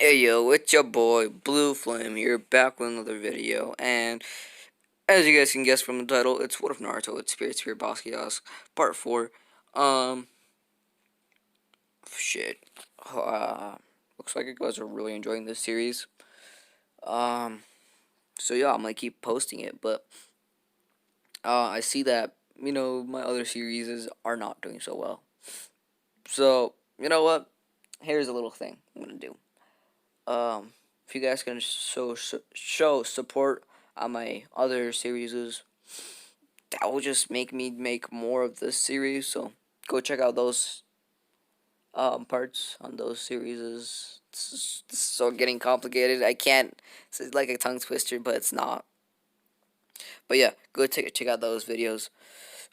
Hey yo, it's your boy Blue Flame here, back with another video, and as you guys can guess from the title, it's What of Naruto? It's Spirit BASQUIES Part 4. Um, shit. Looks like you guys are really enjoying this series. Um, so yeah, I'm gonna keep posting it, but I see that, my other series are not doing so well. So, you know what? Here's a little thing I'm gonna do. If you guys can show support on my other series, that will just make me make more of this series. So go check out those parts on those series. This is so getting complicated. I can't. It's like a tongue twister, but it's not. But yeah, go check out those videos.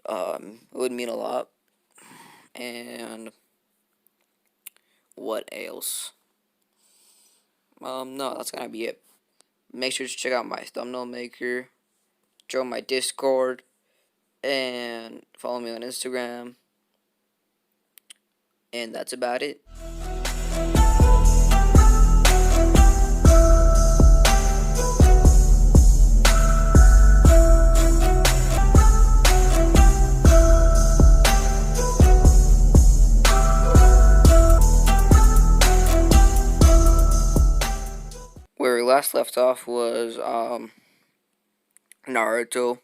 It would mean a lot. And what else? No, that's gonna be it. Make sure to check out my thumbnail maker. Join my Discord. And follow me on Instagram. And that's about it. Where we last left off was Naruto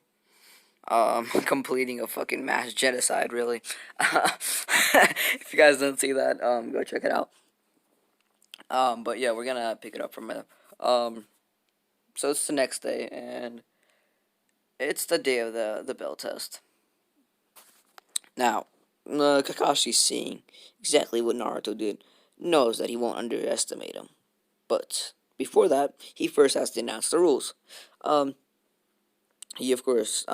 completing a fucking mass genocide, really. If you guys don't see that, go check it out. But yeah, we're gonna pick it up from there. So it's the next day, and it's the day of the bell test. Now, Kakashi's seeing exactly what Naruto did, knows that he won't underestimate him. But before that, he first has to announce the rules. Um, he of course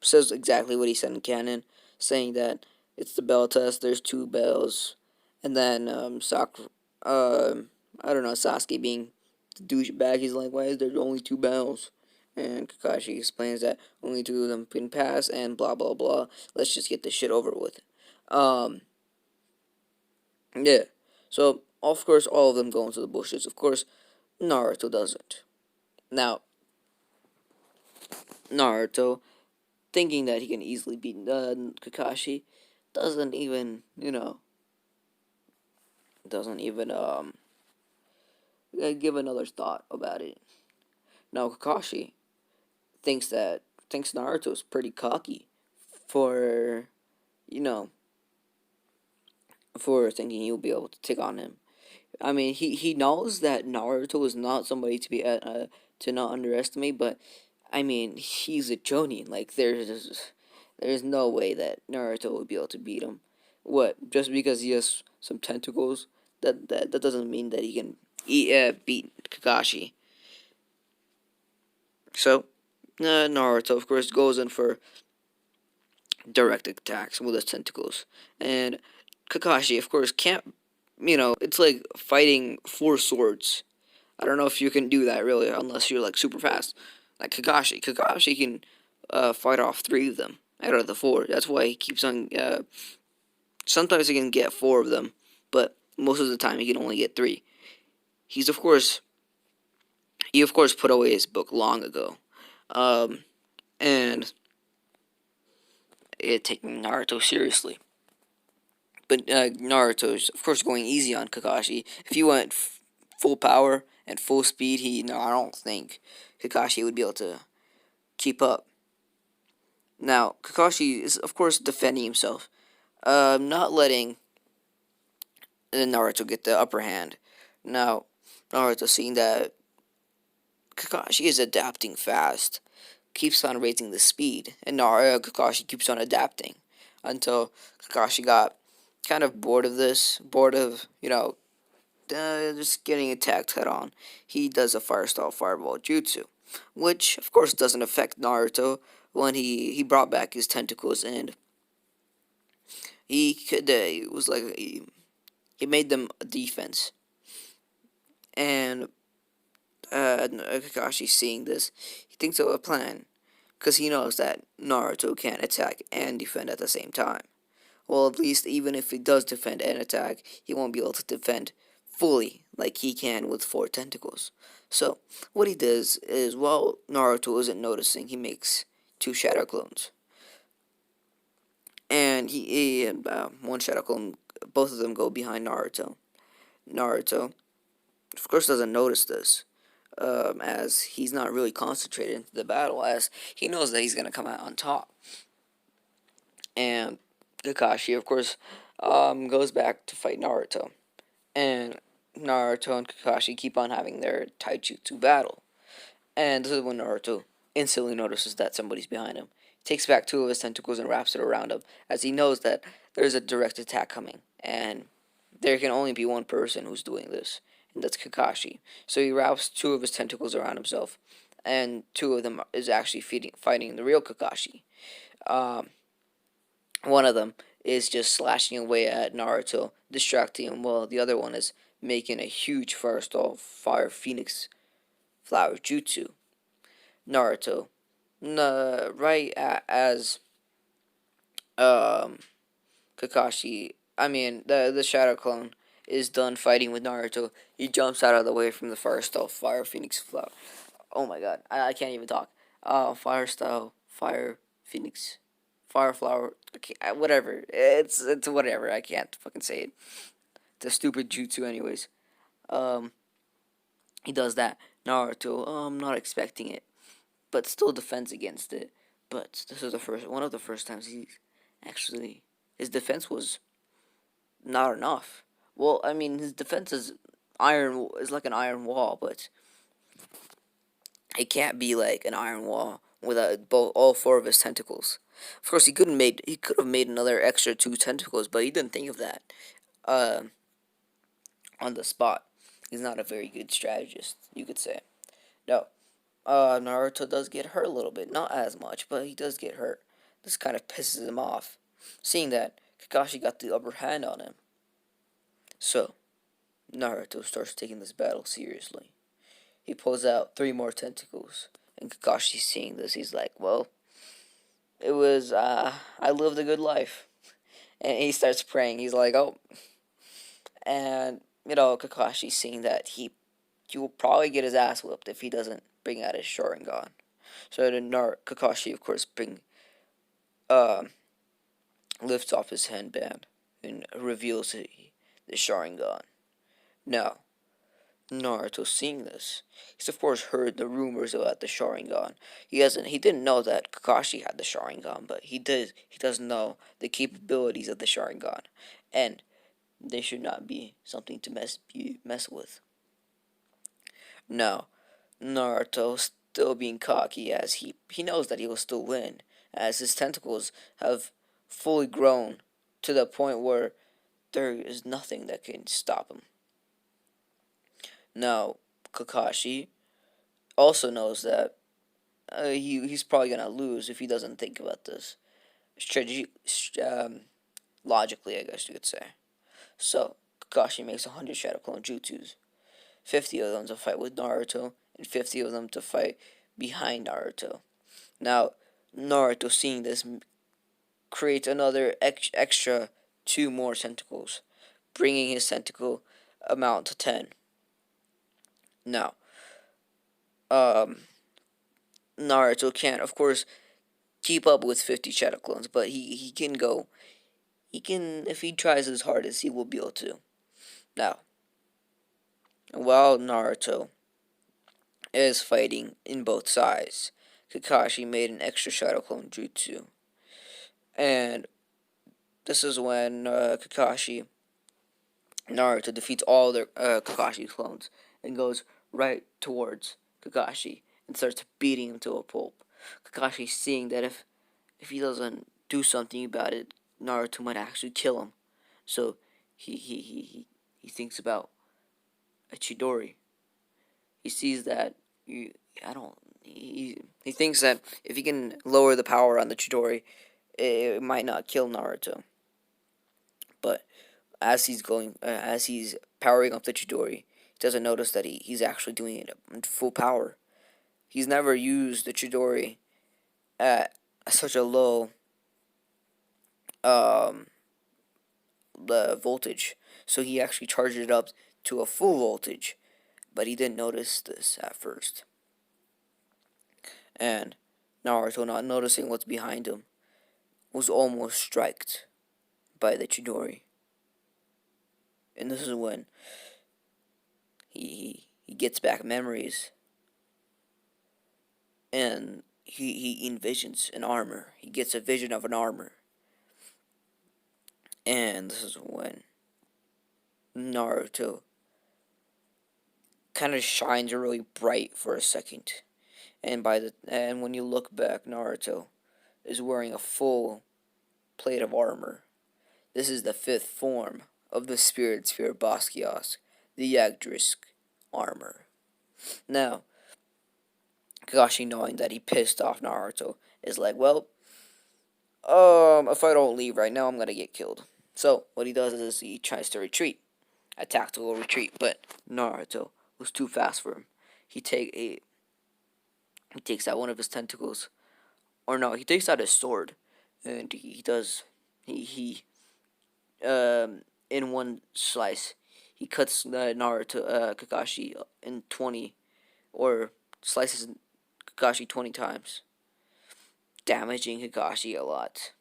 says exactly what he said in canon, saying that it's the bell test. There's two bells, and then I don't know, Sasuke being the douchebag. He's like, why is there only two bells? And Kakashi explains that only two of them can pass, and blah blah blah. Let's just get this shit over with. Um, yeah. So of course, all of them go into the bushes. Of course, Naruto doesn't. Now, Naruto, thinking that he can easily beat Kakashi, doesn't even, doesn't even give another thought about it. Now Kakashi thinks Naruto's pretty cocky for, you know, for thinking he'll be able to take on him. I mean, he knows that Naruto is not somebody to be to not underestimate, but I mean, he's a Jonin. Like there's no way that Naruto would be able to beat him. What? Just because he has some tentacles, that doesn't mean that he can beat Kakashi. So, Naruto of course goes in for direct attacks with his tentacles, and Kakashi of course can't. It's like fighting four swords. I don't know if you can do that really, unless you're like super fast, like Kakashi. Kakashi can fight off three of them out of the four. That's why he keeps on. Sometimes he can get four of them, but most of the time he can only get three. He's of course he of course put away his book long ago, and it taking Naruto seriously. But Naruto's of course going easy on Kakashi. If he went full power and full speed, I don't think Kakashi would be able to keep up. Now Kakashi is of course defending himself, not letting Naruto get the upper hand. Now Naruto seeing that Kakashi is adapting fast, keeps on raising the speed, and Kakashi keeps on adapting until Kakashi got kind of bored of this, bored of just getting attacked head on. He does a Firestyle Fireball Jutsu, which of course doesn't affect Naruto when he brought back his tentacles, and he could it was like he made them a defense, and Kakashi seeing this, he thinks of a plan, because he knows that Naruto can't attack and defend at the same time. Well, at least even if he does defend and attack, he won't be able to defend fully like he can with four tentacles. So what he does is, while Naruto isn't noticing, he makes two shadow clones, and one shadow clone. Both of them go behind Naruto. Naruto, of course, doesn't notice this, as he's not really concentrated into the battle, as he knows that he's gonna come out on top. And Kakashi, of course, goes back to fight Naruto, and Naruto and Kakashi keep on having their taijutsu battle. And this is when Naruto instantly notices that somebody's behind him. He takes back two of his tentacles and wraps it around him, as he knows that there's a direct attack coming, and there can only be one person who's doing this, and that's Kakashi. So he wraps two of his tentacles around himself, and two of them is actually fighting the real Kakashi. Um, One of them is just slashing away at Naruto, distracting him, while the other one is making a huge firestall fire phoenix flower jutsu. Naruto, as um, the Shadow Clone is done fighting with Naruto, he jumps out of the way from the firestall fire phoenix flower. Oh my god, I can't even talk. Fire style, fire phoenix, fire flower. Okay, whatever. It's whatever. I can't fucking say it. It's a stupid jutsu, anyways. Um, he does that. Naruto, not expecting it, but still defends against it. But this is one of the first times he's actually, his defense was not enough. Well, I mean, his defense is like an iron wall, but it can't be like an iron wall without all four of his tentacles. Of course, he could have made another extra two tentacles, but he didn't think of that uh, on the spot. He's not a very good strategist, you could say. No, Naruto does get hurt a little bit, not as much, but he does get hurt. This kind of pisses him off, seeing that Kakashi got the upper hand on him. So Naruto starts taking this battle seriously. He pulls out three more tentacles, and Kakashi, seeing this, he's like, "Well, it was I lived a good life." And he starts praying. He's like, "Oh," and Kakashi, seeing that he will probably get his ass whipped if he doesn't bring out his Sharingan. So then Kakashi, of course, uh, lifts off his headband and reveals the Sharingan. Now, Naruto, seeing this, he's of course heard the rumors about the Sharingan. He didn't know that Kakashi had the Sharingan, but he does know the capabilities of the Sharingan, and they should not be something to mess with. Now, Naruto, still being cocky, as he knows that he will still win, as his tentacles have fully grown to the point where there is nothing that can stop him. Now, Kakashi also knows that he's probably gonna lose if he doesn't think about this strategy, logically, I guess you could say. So Kakashi makes 100 Shadow Clone Jutsus, 50 of them to fight with Naruto, and 50 of them to fight behind Naruto. Now, Naruto, seeing this, creates another extra two more tentacles, bringing his tentacle amount to 10. Now, um, Naruto can't, of course, keep up with 50 Shadow Clones, but he can go. He can, if he tries his hardest, he will be able to. Now, while Naruto is fighting in both sides, Kakashi made an extra Shadow Clone Jutsu. And this is when Naruto defeats all their Kakashi's clones and goes right towards Kakashi and starts beating him to a pulp. Kakashi, seeing that if he doesn't do something about it, Naruto might actually kill him. So he thinks about a Chidori. He sees that I don't. He thinks that if he can lower the power on the Chidori, it might not kill Naruto. But as he's powering up the Chidori, he doesn't notice that he's actually doing it at full power. He's never used the Chidori at such a low um the voltage, so he actually charged it up to a full voltage, but he didn't notice this at first. And Naruto, not noticing what's behind him, was almost struck by the Chidori. And this is when he gets back memories, and he envisions an armor. He gets a vision of an armor. And this is when Naruto kind of shines really bright for a second. And when you look back, Naruto is wearing a full plate of armor. This is the fifth form of the Spirit Sphere BASQUIES, the Yagdrisk armor. Now, Kakashi, knowing that he pissed off Naruto, is like, well, if I don't leave right now, I'm gonna get killed. So what he does is he tries to retreat, a tactical retreat, but Naruto was too fast for him. He takes out one of his tentacles, or no, he takes out his sword, and in one slice, he cuts Kakashi in 20, or slices Kakashi 20 times, damaging Kakashi a lot.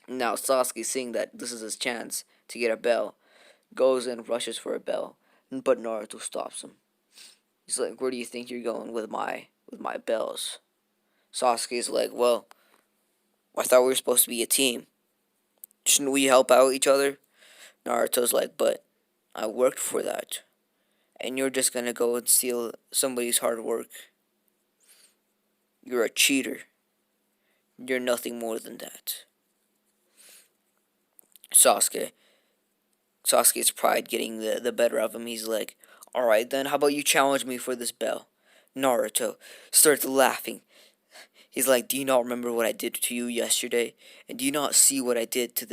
Now Sasuke, seeing that this is his chance to get a bell, goes and rushes for a bell, but Naruto stops him. He's like, "Where do you think you're going with my bells?" Sasuke's like, "Well, I thought we were supposed to be a team. Shouldn't we help out each other?" Naruto's like, "But I worked for that, and you're just gonna go and steal somebody's hard work. You're a cheater. You're nothing more than that." Sasuke, Sasuke's pride getting the better of him. He's like, "Alright then, how about you challenge me for this bell?" Naruto starts laughing. He's like, "Do you not remember what I did to you yesterday? And do you not see what I did to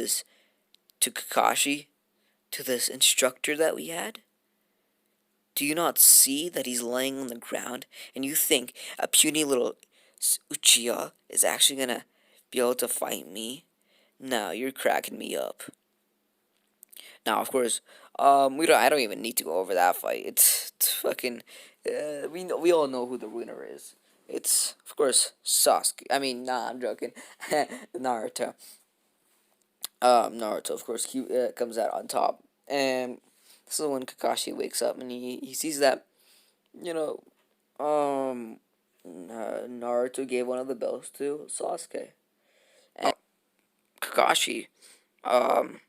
Kakashi? To this instructor that we had? Do you not see that he's laying on the ground? And you think a puny little Uchiha is actually gonna be able to fight me? No, you're cracking me up." Now, of course, I don't even need to go over that fight. It's fucking. We all know who the winner is. It's of course Sasuke. I mean, nah, I'm joking. Naruto. Naruto, of course, comes out on top, and this is when Kakashi wakes up and he sees that, you know, Naruto gave one of the bells to Sasuke, and Kakashi, um,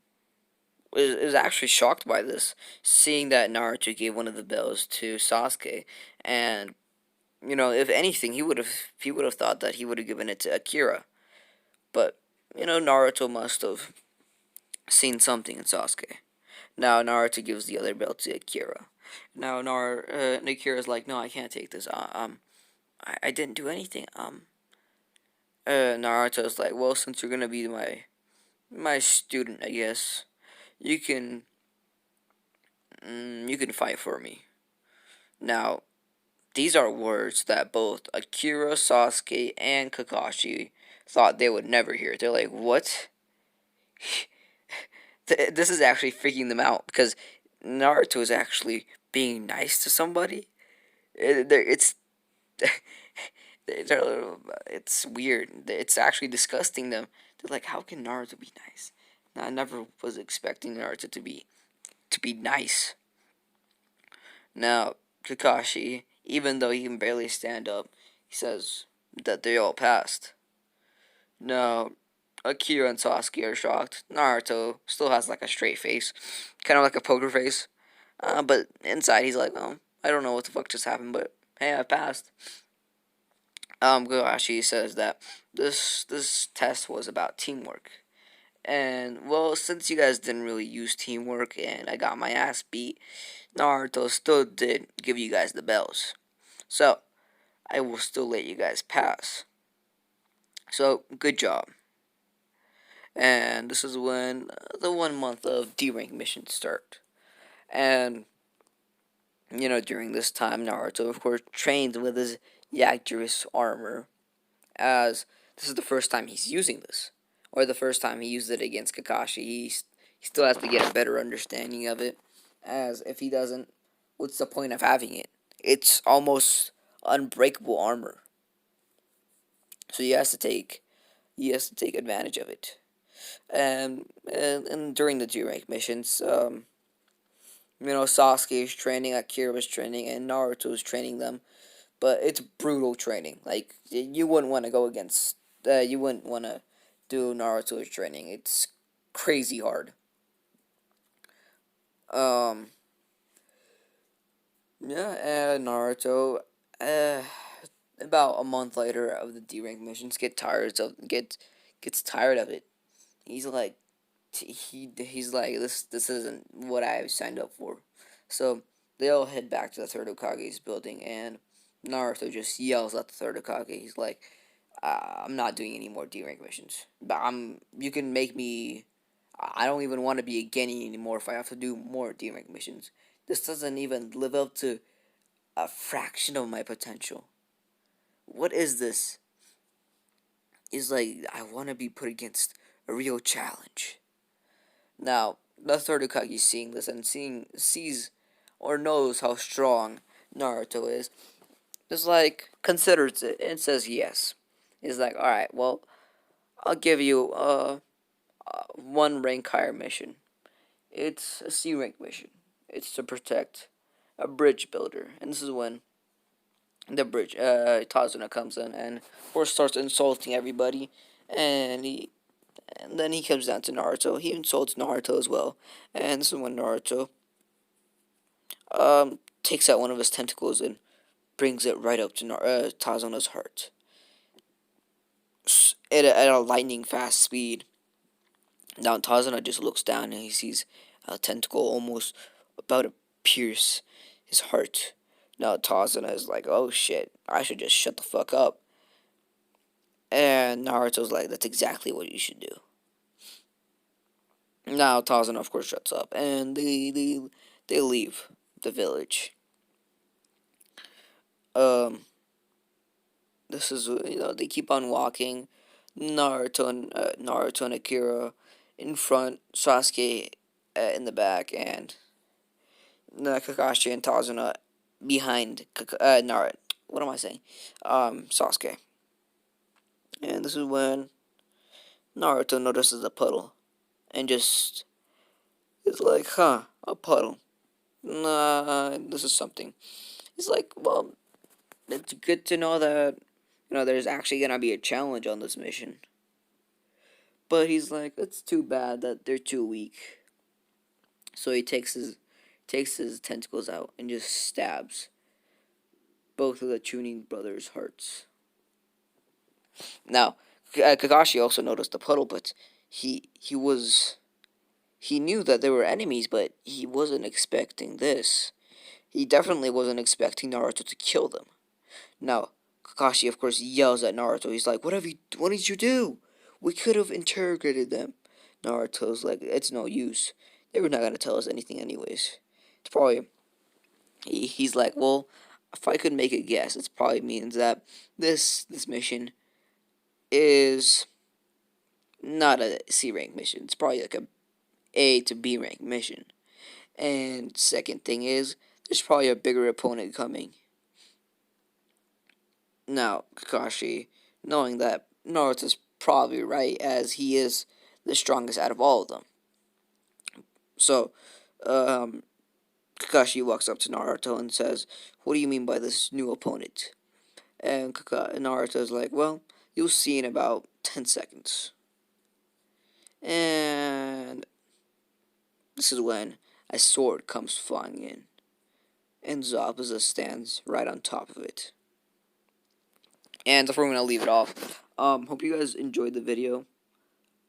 is actually shocked by this, seeing that Naruto gave one of the bells to Sasuke, and if anything, he would have thought that he would have given it to Akira, but Naruto must have seen something in Sasuke. Now Naruto gives the other belt to Akira. Now Akira's like, "No, I can't take this. I didn't do anything." Naruto's like, "Well, since you're gonna be my student, I guess you can you can fight for me." Now these are words that both Akira, Sasuke, and Kakashi thought they would never hear. They're like, "What?" This is actually freaking them out because Naruto is actually being nice to somebody. It's it's weird. It's actually disgusting them. They're like, "How can Naruto be nice?" Now, I never was expecting Naruto to be nice. Now Kakashi, even though he can barely stand up, he says that they all passed. Now Akira and Sasuke are shocked. Naruto still has like a straight face, kind of like a poker face. But inside he's like, "Oh, I don't know what the fuck just happened, but hey, I passed." Kakashi says that this test was about teamwork, and well, since you guys didn't really use teamwork and I got my ass beat, Naruto still did give you guys the bells, so I will still let you guys pass. So good job. And this is when the 1 month of D rank missions start. And during this time, Naruto, of course, trains with his Yagdris armor, as this is the first time he's using this, or the first time he used it against Kakashi. He still has to get a better understanding of it. as if he doesn't, what's the point of having it? It's almost unbreakable armor. So he has to take advantage of it. And during the D rank missions, Sasuke is training, Akira was training, and Naruto is training them. But it's brutal training. Like you wouldn't want to go against. You wouldn't want to do Naruto's training. It's crazy hard. Um, yeah, and Naruto. Uh, about a month later of the D rank missions, gets tired of it. He's like, he's like, this isn't what I signed up for. So they all head back to the third Hokage's building, and Naruto just yells at the third Hokage. He's like, I'm not doing any more D rank missions. But you can make me. I don't even want to be a Genin anymore if I have to do more D rank missions. This doesn't even live up to a fraction of my potential. What is this? Is like I want to be put against a real challenge. Now, the third Hokage seeing this and sees or knows how strong Naruto is like considers it and says yes. He's like, all right, well, I'll give you one rank higher mission. It's a C rank mission. It's to protect a bridge builder, and this is when the bridge Tazuna comes in and of course starts insulting everybody, and then he comes down to Naruto. He insults Naruto as well, and this is when Naruto takes out one of his tentacles and brings it right up to Tazuna's heart at a lightning fast speed. Now Tazuna just looks down and he sees a tentacle almost about to pierce his heart. Now Tazuna is like, oh shit, I should just shut the fuck up. And Naruto's like, that's exactly what you should do. Now Tazuna of course shuts up and they leave the village. Um this is they keep on walking. Naruto and Akira in front, Sasuke in the back, and Kakashi and Tazuna behind Naruto. What am I saying? Sasuke. And this is when Naruto notices a puddle and just is like, huh, a puddle. Nah, this is something. He's like, well, it's good to know that there's actually gonna be a challenge on this mission. But he's like, it's too bad that they're too weak. So he takes his tentacles out and just stabs both of the Chunin brothers' hearts. Now, Kakashi also noticed the puddle, but he knew that they were enemies, but he wasn't expecting this. He definitely wasn't expecting Naruto to kill them. Now, Kakashi of course yells at Naruto. He's like, what did you do? We could have interrogated them." Naruto's like, "It's no use. They were not gonna tell us anything anyways." It's probably he's like, "Well, if I could make a guess, it probably means that this mission is not a C rank mission. It's probably like A to B rank mission." And second thing is, there's probably a bigger opponent coming. Now, Kakashi, knowing that Naruto's probably right, as he is the strongest out of all of them. So, um, Kakashi walks up to Naruto and says, "What do you mean by this new opponent?" And Naruto's like, "Well, you'll see in about 10 seconds." And this is when a sword comes flying in, and Zabuza stands right on top of it. And that's where I'm going to leave it off. Hope you guys enjoyed the video.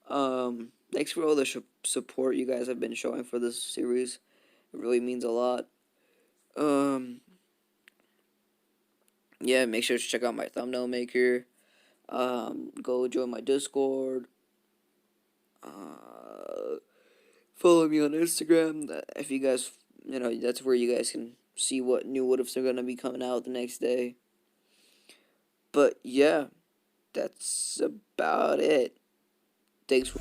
Thanks for all the support you guys have been showing for this series. It really means a lot. Yeah, make sure to check out my thumbnail maker. Go join my Discord. Follow me on Instagram. If you guys, that's where you guys can see what new what ifs are gonna be coming out the next day. But yeah, that's about it. Thanks for